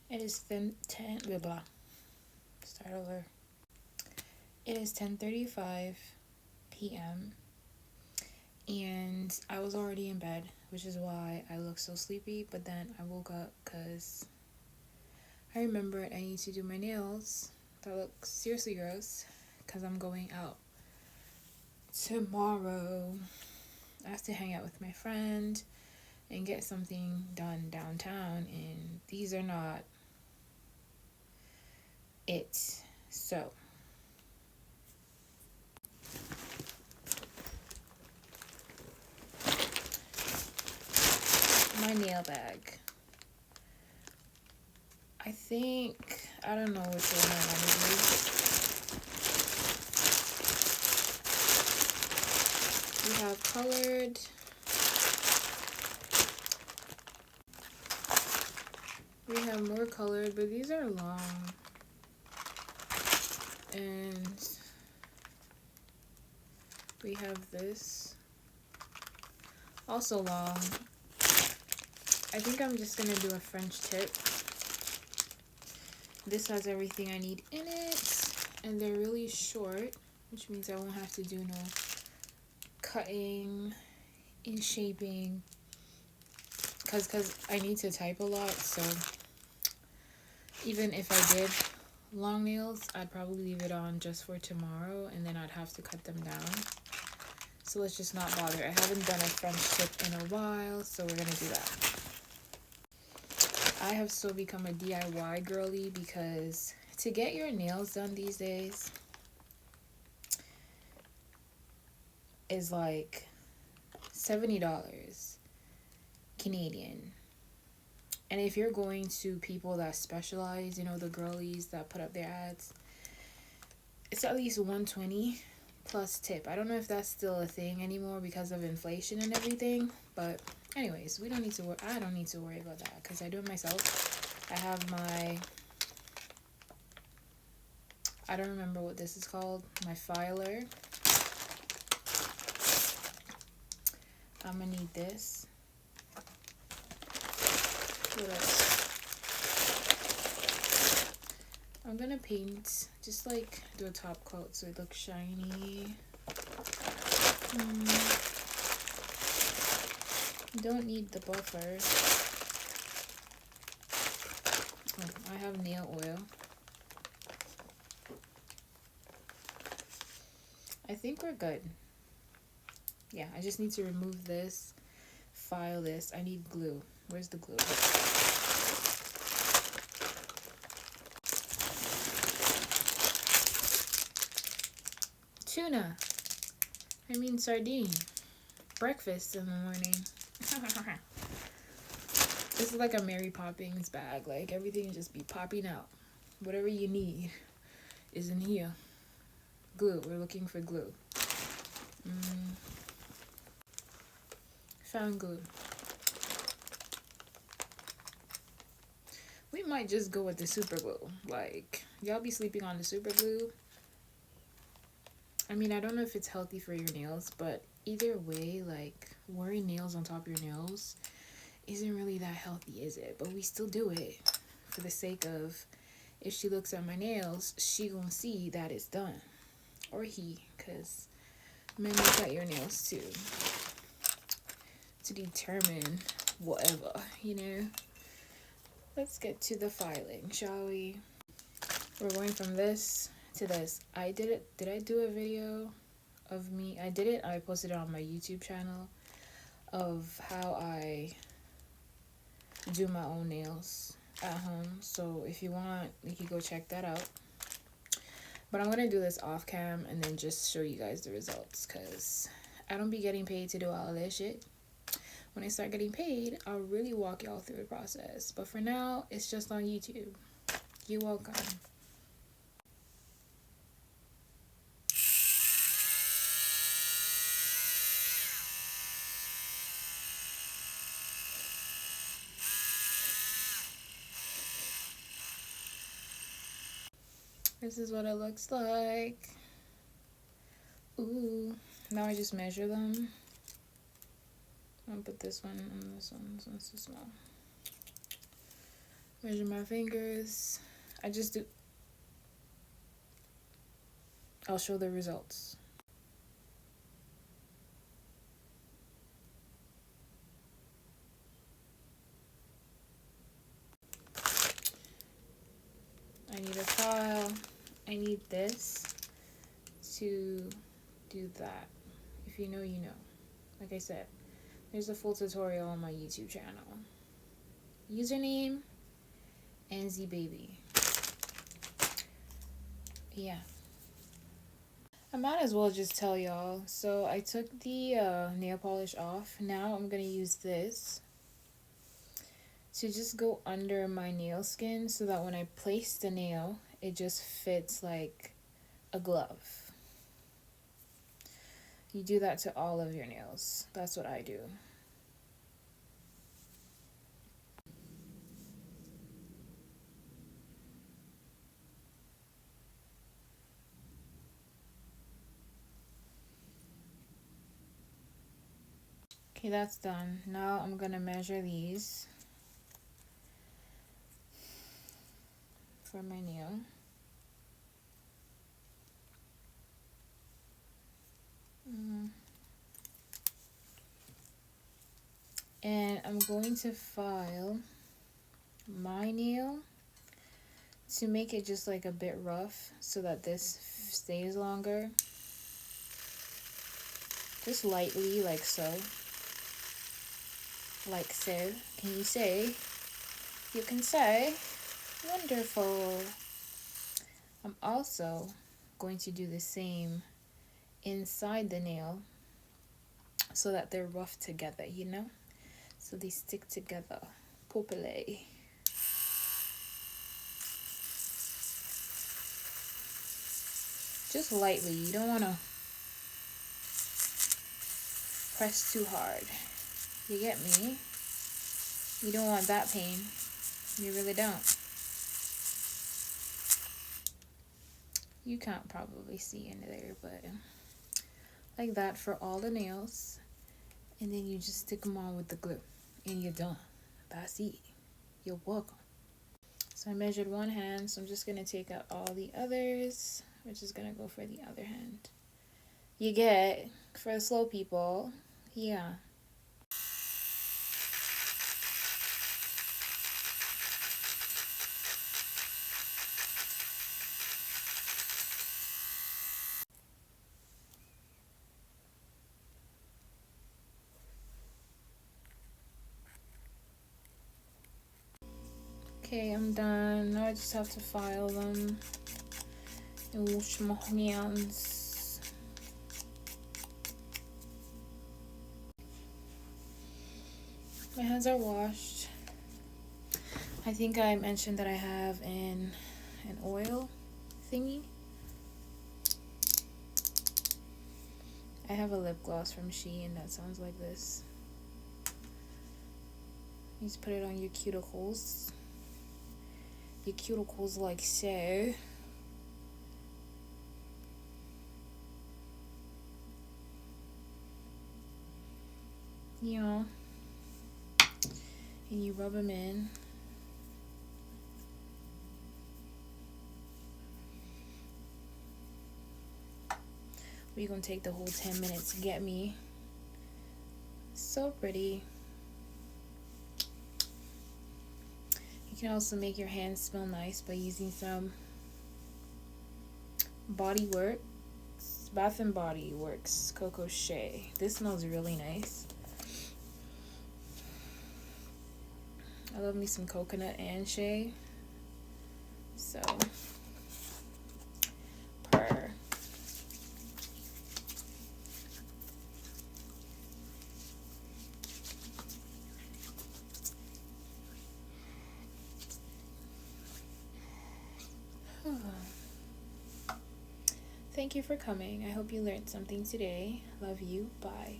It is 10 blah blah. Start over. It is 10:35 p.m. and I was already in bed, which is why I look so sleepy. But then I woke up because I remembered I need to do my nails. That looks seriously gross because I'm going out tomorrow. I have to hang out with my friend and get something done downtown, and these are not it. So, my nail bag. I don't know which one I want to do. We have colored. We have more colored, but these are long. And we have this. Also long. I think I'm just going to do a French tip. This has everything I need in it. And they're really short, which means I won't have to do no cutting and shaping. Because I need to type a lot, so even if I did long nails, I'd probably leave it on just for tomorrow, and then I'd have to cut them down. So let's just not bother. I haven't done a French tip in a while, so we're gonna do that. I have so become a DIY girly because to get your nails done these days is like $70 Canadian. And if you're going to people that specialize, you know, the girlies that put up their ads, it's at least $120 plus tip. I don't know if that's still a thing anymore because of inflation and everything, but anyways, I don't need to worry about that because I do it myself. I have I don't remember what this is called, my filer. I'm gonna need this. What else? I'm gonna paint, just like do a top coat so it looks shiny. Don't need the buffer. Oh, I have nail oil. I think we're good. Yeah, I just need to remove this, file this. I need glue. Where's the glue? Tuna. I mean sardine. Breakfast in the morning. This is like a Mary Poppins bag. Like everything just be popping out. Whatever you need is in here. Glue. We're looking for glue. Found glue. We might just go with the super glue. Like, y'all be sleeping on the super glue. I mean, I don't know if it's healthy for your nails, but either way, like, wearing nails on top of your nails isn't really that healthy, is it? But we still do it for the sake of, if she looks at my nails, she gonna see that it's done. Or he, because men look at your nails too to determine whatever, you know. Let's get to the filing, shall we? We're going from this to this. Did I do a video of me? I did it. I posted it on my YouTube channel of how I do my own nails at home. So if you want, you can go check that out. But I'm gonna do this off cam and then just show you guys the results, because I don't be getting paid to do all this shit. When I start getting paid, I'll really walk y'all through the process. But for now, it's just on YouTube. You're welcome. This is what it looks like. Ooh. Now I just measure them. I'll put this one and this one. This one's too small. Measure my fingers. I just do. I'll show the results. I need a file. I need this to do that. If you know, you know. Like I said, there's a full tutorial on my YouTube channel. Username, NZ Baby. Yeah. I might as well just tell y'all. So I took the nail polish off. Now I'm going to use this to just go under my nail skin so that when I place the nail, it just fits like a glove. You do that to all of your nails. That's what I do. Okay, that's done. Now I'm gonna measure these for my nail. And I'm going to file my nail to make it just like a bit rough so that this stays longer. Just lightly, like so. Like so. Can you say? You can say. Wonderful. I'm also going to do the same inside the nail so that they're rough together, you know? So they stick together properly. Just lightly. You don't want to press too hard. You get me? You don't want that pain. You really don't. You can't probably see in there, but like that for all the nails. And then you just stick them on with the glue. And you're done. That's it. You're welcome. So I measured one hand, so I'm just going to take out all the others. We're just going to go for the other hand. You get, for the slow people, yeah. Okay, I'm done. Now I just have to file them and wash my hands. My hands are washed. I think I mentioned that I have an oil thingy. I have a lip gloss from Shein that sounds like this. You just put it on your cuticles. Your cuticles like so. Yeah. And you rub them in. We're gonna take the whole 10 minutes to get me. So pretty. You can also make your hands smell nice by using some Body Works, Bath and Body Works Coco Shea. This smells really nice. I love me some coconut and shea. So, purr. Thank you for coming. I hope you learned something today. Love you. Bye.